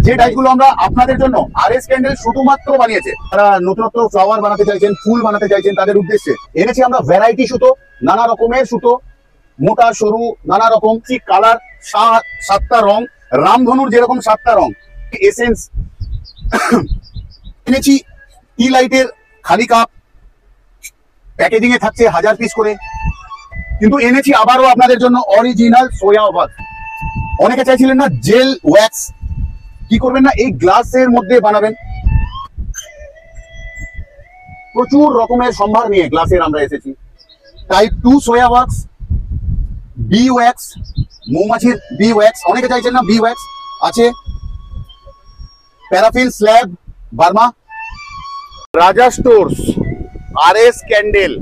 যে ডাইসগুলো আমরা আপনাদের জন্য আরএস ক্যান্ডেল শুধুমাত্র বানিয়েছে। যারা নতুনত্ব ফ্লাওয়ার বানাতে চাইছেন, ফুল বানাতে চাইছেন, তাদের উদ্দেশ্যে এনেছি আমরা ভ্যারাইটি সুতো, নানা রকমের সুতো, মোটা সরু নানা রকম কালার, 7টা রং, রামধনুর যেরকম 7টা রং, এসেন্স এনেছি। টি লাইটের খালি কাপ, প্যাকেজিং এ থাকছে 1000 পিস করে। কিন্তু এনেছি আবারও আপনাদের জন্য অরিজিনাল সোয়া ওয়াক্স। অনেকে চাইছিলেন না জেল ওয়্যাক্স, কি করবেন না এই গ্লাসের মধ্যে বানাবেন। প্রচুর রকমের সম্ভার নিয়ে গ্লাসের আমরা এসেছি। টাইপ 2 সোয়া ওয়াক্স, বি ওয়্যাক্স, মৌমাছির বি ওয়্যাক্স, অনেকে চাইছেন না বি ওয়্যাক্স আছে, প্যারাফিন স্ল্যাব বার্মা। রাজা স্টোর্স আরএস ক্যান্ডেল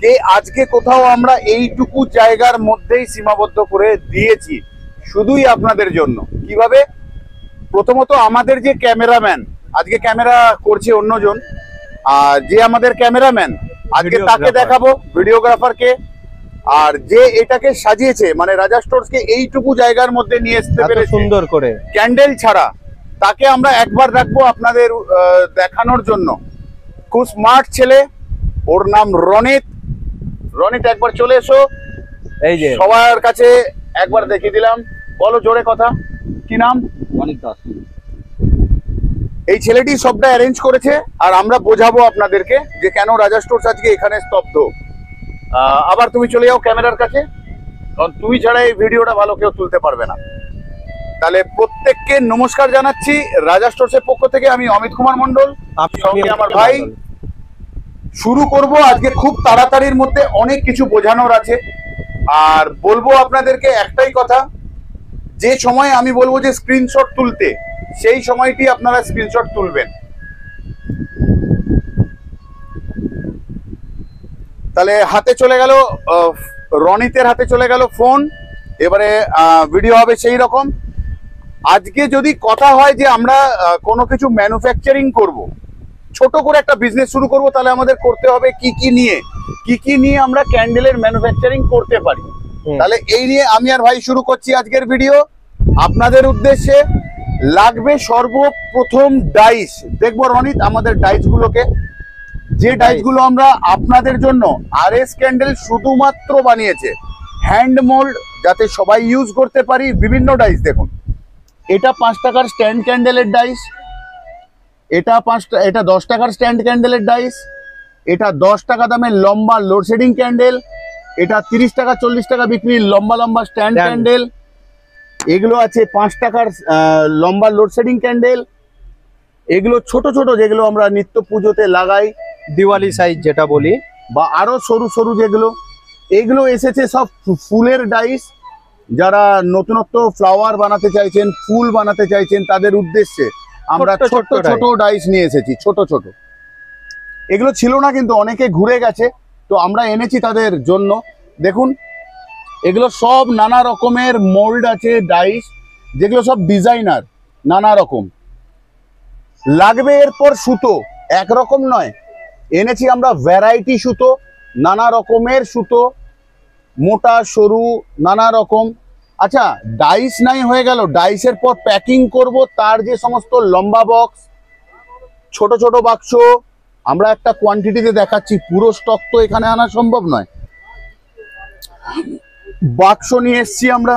কে আজকে কোথাও আমরা এইটুকু জায়গার মধ্যেই সীমাবদ্ধ করে দিয়েছি শুধুই আপনাদের জন্য। কিভাবে? প্রথমত আমাদের যে ক্যামেরাম্যান, আজকে ক্যামেরা করছে অন্যজন, আর যে আমাদের ক্যামেরাম্যান আজকে তাকে দেখাবো, ভিডিওগ্রাফারকে। আর যে এটাকে সাজিয়েছে মানে রাজা স্টোরসকে এইটুকু জায়গার মধ্যে নিয়ে আসতে পেরেছে সুন্দর করে ক্যান্ডেল ছাড়া, তাকে আমরা একবার রাখবো আপনাদের দেখানোর জন্য। খুব স্মার্ট ছেলে, ওর নাম রনিত। রনিত একবার চলে এসো, এই যে সবার কাছে একবার দেখিয়ে দিলাম। বলো জোরে কথা, কি নাম? রনিত দাস। এই ছেলেটি সবটা অ্যারেঞ্জ করেছে, আর আমরা বোঝাবো আপনাদেরকে যে কেন রাজা স্টোর্স আজকে এখানে স্তব্ধ। আবার তুমি চলে যাও ক্যামেরার কাছে, কারণ তুমি ছাড়া এই ভিডিওটা ভালো কেউ তুলতে পারবে না। তাহলে প্রত্যেককে নমস্কার জানাচ্ছি রাজা স্টোর্সের পক্ষ থেকে। আমি অমিত কুমার মন্ডল, সঙ্গে আমার ভাই। শুরু করব আজকে খুব তাড়াতাড়ির মধ্যে, অনেক কিছু বোঝানোর আছে। আর বলবো আপনাদেরকে একটাই কথা, যে সময় আমি বলবো যে স্ক্রিনশট তুলতে, সেই সময়টি আপনারা স্ক্রিনশট তুলবেন। তাহলে হাতে চলে গেল, রনিতের হাতে চলে গেল ফোন। এবারে ভিডিও হবে সেই রকম। আজকে যদি কথা হয় যে আমরা কোনো কিছু ম্যানুফ্যাকচারিং করব, ছোট করে একটা বিজনেস শুরু করব, তাহলে আমাদের করতে হবে কি কি নিয়ে আমরা ক্যান্ডেলের ম্যানুফ্যাকচারিং করতে পারি। তাহলে এই নিয়ে আমি আর ভাই শুরু করছি আজকের ভিডিও আপনাদের উদ্দেশ্যে। লাগবে সর্বপ্রথম ডাইস। দেখবো রনিত আমাদের ডাইসগুলোকে, যে ডাইসগুলো আমরা আপনাদের জন্য আরএস ক্যান্ডেল শুধুমাত্র বানিয়েছে, হ্যান্ড মোল্ড, যাতে সবাই ইউজ করতে পারি। বিভিন্ন ডাইস দেখুন, এটা 5 টাকার স্ট্যান্ড ক্যান্ডেলের ডাইস, এটা 10 টাকার স্ট্যান্ড ক্যান্ডেলের ডাইস, এটা 10 টাকা দামের লম্বা লোডশেডিং ক্যান্ডেল, এটা 30 টাকা 40 টাকা বিক্রি লম্বা লম্বা স্ট্যান্ড ক্যান্ডেল। এগুলো আছে 5 টাকার লম্বা লোডশেডিং ক্যান্ডেল। এগুলো ছোট ছোট যেগুলো আমরা নিত্য পুজোতে লাগাই, দিওয়ালি সাইজ যেটা বলি, বা আরো সরু সরু যেগুলো। এগুলো এসেছে সব ফুলের ডাইস। যারা নতুনত্ব ফ্লাওয়ার বানাতে চাইছেন, ফুল বানাতে চাইছেন, তাদের উদ্দেশ্যে আমরা ছোট ছোট ডাইস নিয়ে এসেছি, ছোট ছোট। এগুলো ছিল না, কিন্তু অনেকে ঘুরে গেছে, তো আমরা এনেছি তাদের জন্য। দেখুন, এগুলো সব নানা রকমের মোল্ড আছে, ডাইস, যেগুলো সব ডিজাইনার নানা রকম। লাগবে এরপর সুতো, একরকম নয়, এনেছি আমরা ভ্যারাইটি সুতো, নানা রকমের সুতো, মোটা সরু নানা রকম। আচ্ছা, ডাইস নাই হয়ে গেল, ডাইসের পর প্যাকিং করব, তার যে সমস্ত লম্বা বক্স, ছোট ছোট বাক্স, আমরা একটা কোয়ান্টিটিতে দেখাচ্ছি, পুরো স্টক তো এখানে আনা সম্ভব নয়। বাক্স নিয়ে এসছি আমরা।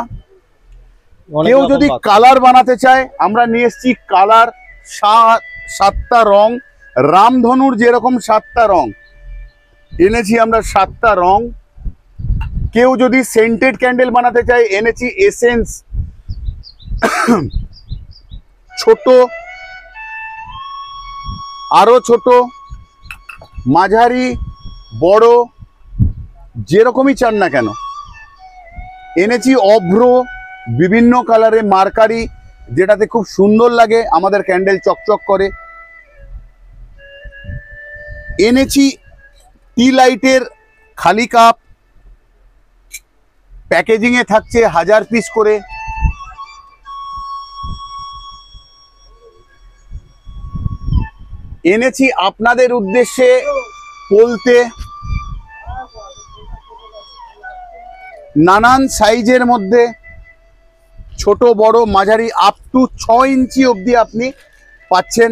কেউ যদি কালার বানাতে চায়, আমরা নিয়ে এসছি কালার, 7টা রং, রামধনুর যেরকম 7টা রং এনেছি আমরা, 7টা রং। কেউ যদি সেন্টেড ক্যান্ডেল বানাতে চায়, এনেছি এসেন্স, ছোট, আরো ছোট, মাঝারি, বড়, যেরকমই চান না কেন। এনেছি অভ্র, বিভিন্ন কালারে মার্কারি, যেটাতে খুব সুন্দর লাগে, আমাদের ক্যান্ডেল চকচক করে। এনেছি টি লাইটের খালি কাপ, প্যাকেজিং এ থাকছে 1000 পিস করে। এনেছি আপনাদের উদ্দেশ্যে বলতে নানান সাইজের মধ্যে ছোট বড় মাঝারি আপ টু 6 ইঞ্চি অবধি আপনি পাচ্ছেন।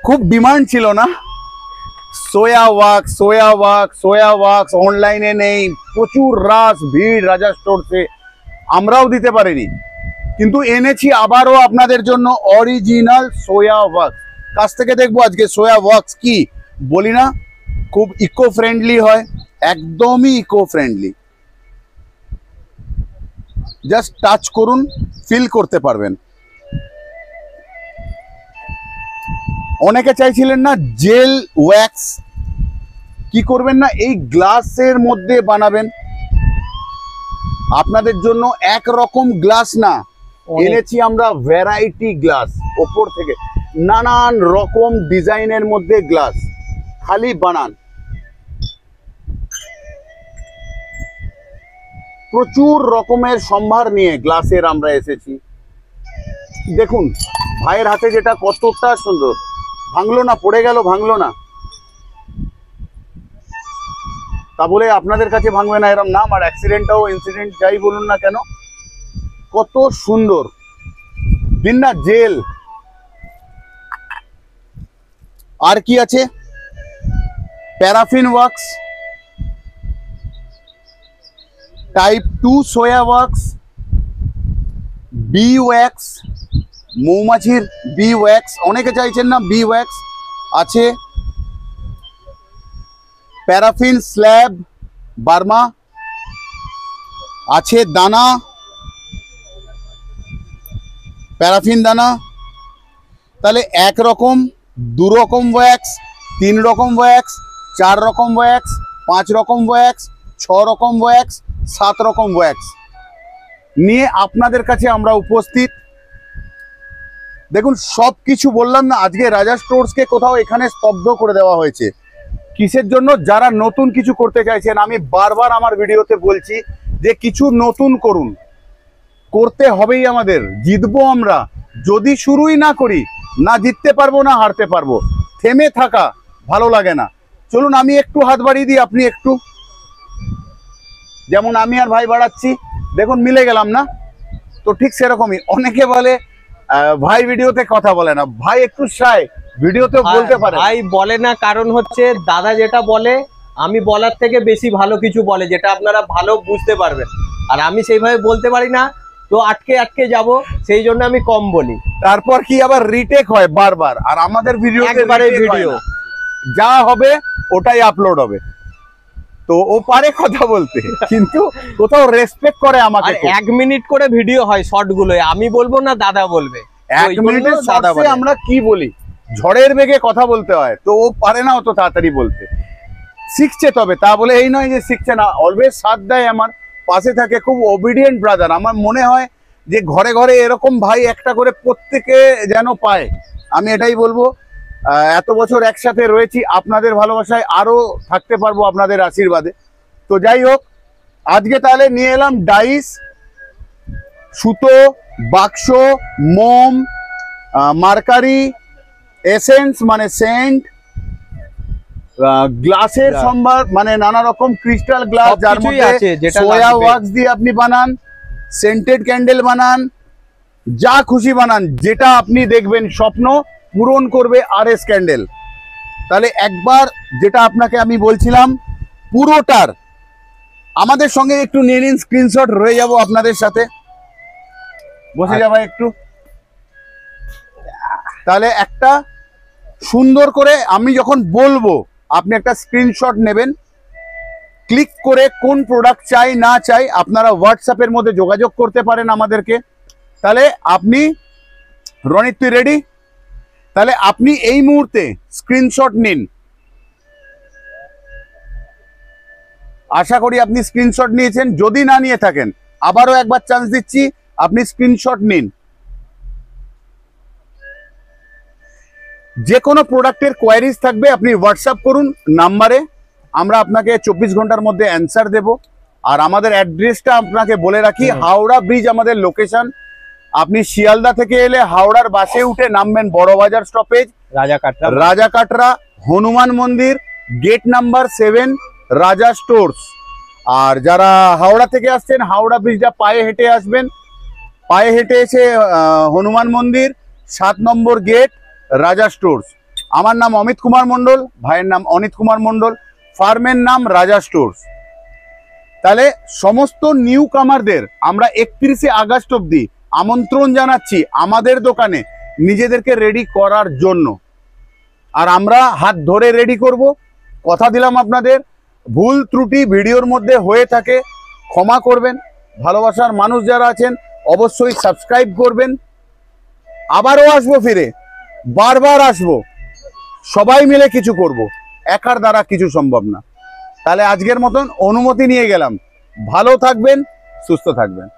খুব ডিমান্ড ছিল না সোয়া ওয়াক্স, অনলাইনে নেই, প্রচুর রাশ ভিড় রাজা স্টোরসে, আমরাও দিতে পারিনি, কিন্তু এনেছি আবারও আপনাদের জন্য অরিজিনাল সোয়া ওয়াক্স। কাছ থেকে দেখবো আজকে সোয়া ওয়াক্স কি, বলি না খুব ইকো ফ্রেন্ডলি হয়, একদমই ইকো ফ্রেন্ডলি। জাস্ট টাচ করুন, ফিল করতে পারবেন। অনেকে চাইছিলেন না জেল ওয়্যাক্স, কি করবেন না এই গ্লাসের মধ্যে বানাবেন। আপনাদের জন্য একরকম গ্লাস না, এনেছি আমরা ভ্যারাইটি গ্লাস, ওপর থেকে নানান রকম ডিজাইনের মধ্যে গ্লাস, খালি বানান। প্রচুর রকমের সম্ভার নিয়ে গ্লাসের আমরা এসেছি। দেখুন ভাইয়ের হাতে যেটা কতটা সুন্দর, ভাঙলো না, পড়ে গেল, ভাঙলো না, তা বলে আপনাদের কাছে ভাঙবে না এরকম নাম। আর অ্যাক্সিডেন্টটাও ইনসিডেন্ট যাই বলুন না কেন, কত সুন্দর দিন না জেল। আর কি আছে, প্যারাফিন ওয়াক্স, টাইপ 2 সোয়া ওয়াক্স, বি ওয়্যাক্স, মৌমাছির বি ওয়্যাক্স, অনেকে চাইছেন না বি ওয়্যাক্স আছে, প্যারাফিন স্ল্যাব বার্মা আছে, দানা প্যারাফিন দানা। তাহলে 1 রকম, 2 রকম ওয়্যাক্স, 3 রকম ওয়্যাক্স, 4 রকম ওয়্যাক্স, 5 রকম ওয়্যাক্স, 6 রকম ওয়্যাক্স, 7 রকম ওয়্যাক্স নিয়ে আপনাদের কাছে আমরা উপস্থিত। দেখুন সব কিছু বললাম না, আজকে রাজা স্টোরসকে কোথাও এখানে স্তব্ধ করে দেওয়া হয়েছে। কিসের জন্য? যারা নতুন কিছু করতে চাইছেন, আমি বারবার আমার ভিডিওতে বলছি যে কিছু নতুন করুন, করতে হবেই আমাদের, জিতবো আমরা। যদি শুরুই না করি, না জিততে পারবো না হারতে পারবো। থেমে থাকা ভালো লাগে না। চলুন আমি একটু হাত বাড়িয়ে দিই, আপনি একটু, যেমন আমি আর ভাই বাড়াচ্ছি, দেখুন মিলে গেলাম না? তো ঠিক সেরকমই অনেকে বলে ভাই ভিডিওতে কথা বলে না, ভাই একটু শাই, ভিডিওতেও বলতে পারে। ভাই বলে না কারণ হচ্ছে দাদা যেটা বলে আমি বলার থেকে বেশি ভালো কিছু বলে, যেটা আপনারা ভালো বুঝতে পারবেন, আর আমি সেইভাবে বলতে পারি না, তো আটকে আটকে যাব, সেই জন্য আমি কম বলি। তারপর কি আবার রিটেক হয় বারবার, আর আমাদের ভিডিওতে একবারে ভিডিও যা হবে ওটাই আপলোড হবে। তো ও পারে কথা বলতে, কিন্তু কোথাও রেসপেক্ট করে আমাকে। 1 মিনিট করে ভিডিও হয় শর্ট গুলোয়, আমি বলবো না দাদা বলবে। 1 মিনিটের শর্টসে আমরা কি বলি, ঝড়ের বেগে কথা বলতে হয়, তো ও পারে না অত তাড়াতাড়ি বলতে। শিখছে, তবে তা বলে এই নয় যে শিখছে না, অলওয়েজ সাথ দেয়, আমার পাশে থাকে, খুব ওবিডিয়েন্ট ব্রাদার। আমার মনে হয় যে ঘরে ঘরে এরকম ভাই একটা করে প্রত্যেকে যেন পায়, আমি এটাই বলবো। এত বছর একসাথে রয়েছি, আপনাদের ভালোবাসায় আরো থাকতে পারবো, আপনাদের আশীর্বাদে। তো যাই হোক, আজকে তাহলে নিয়ে এলাম ডাইস, সুতো, বাক্স, মোম, মার্কারি, এসেন্স মানে সেন্ট, গ্লাসের সম্ভার মানে নানা রকম ক্রিস্টাল গ্লাস, যার মধ্যে সোয়া ওয়াক্স দিয়ে আপনি বানান, সেন্টেড ক্যান্ডেল বানান, যা খুশি বানান, যেটা আপনি দেখবেন স্বপ্ন পূরণ করবে RS ক্যান্ডেল। তাহলে একবার যেটা আপনাকে আমি বলছিলাম, পুরোটার আমাদের সঙ্গে একটু নিয়ে নিন, স্ক্রিনশট রয়ে যাব আপনাদের সাথে, বসে যাবে একটু। তাহলে একটা সুন্দর করে আমি যখন বলবো, আপনি একটা স্ক্রিনশট নেবেন, ক্লিক করে কোন প্রোডাক্ট চাই না চাই আপনারা হোয়াটসঅ্যাপের মধ্যে যোগাযোগ করতে পারেন আমাদেরকে। তাহলে আপনি রনিত, তুই রেডি? তাহলে আপনি এই মুহূর্তে স্ক্রিনশট নিন, আশা করি আপনি স্ক্রিনশট নিয়েছেন। যদি না নিয়ে থাকেন, আবারও একবার চান্স দিচ্ছি, আপনি স্ক্রিনশট নিন। যে কোনো প্রোডাক্টের কোয়ারিজ থাকবে আপনি হোয়াটসঅ্যাপ করুন নাম্বারে, আমরা আপনাকে 24 ঘন্টার মধ্যে অ্যান্সার দেব। আর আমাদের অ্যাড্রেসটা আপনাকে বলে রাখি, হাওড়া ব্রিজ আমাদের লোকেশন। আপনি শিয়ালদা থেকে এলে হাওড়ার বাসে উঠে নামবেন বড়বাজার স্টপেজ, রাজা কাটরা, হনুমান মন্দির, গেট নাম্বার 7, রাজা স্টোরস। আর যারা হাওড়া থেকে আসছেন, হাওড়া ব্রিজটা পায়ে হেঁটে আসবেন। পায়ে হেঁটে এসে হনুমান মন্দির, 7 নম্বর গেট, রাজা স্টোর্স। আমার নাম অমিত কুমার মণ্ডল, ভাইয়ের নাম অনিত কুমার মণ্ডল, ফার্মের নাম রাজা স্টোর্স। তাহলে সমস্ত নিউ কামারদের আমরা 31শে আগস্ট অবধি আমন্ত্রণ জানাচ্ছি আমাদের দোকানে নিজেদেরকে রেডি করার জন্য। আর আমরা হাত ধরে রেডি করব, কথা দিলাম আপনাদের। ভুল ত্রুটি ভিডিওর মধ্যে হয়ে থাকে ক্ষমা করবেন। ভালোবাসার মানুষ যারা আছেন অবশ্যই সাবস্ক্রাইব করবেন। আবারও আসবো, ফিরে বারবার আসবো, সবাই মিলে কিছু করব, একার দ্বারা কিছু সম্ভব না। তাহলে আজকের মতন অনুমতি নিয়ে গেলাম। ভালো থাকবেন, সুস্থ থাকবেন।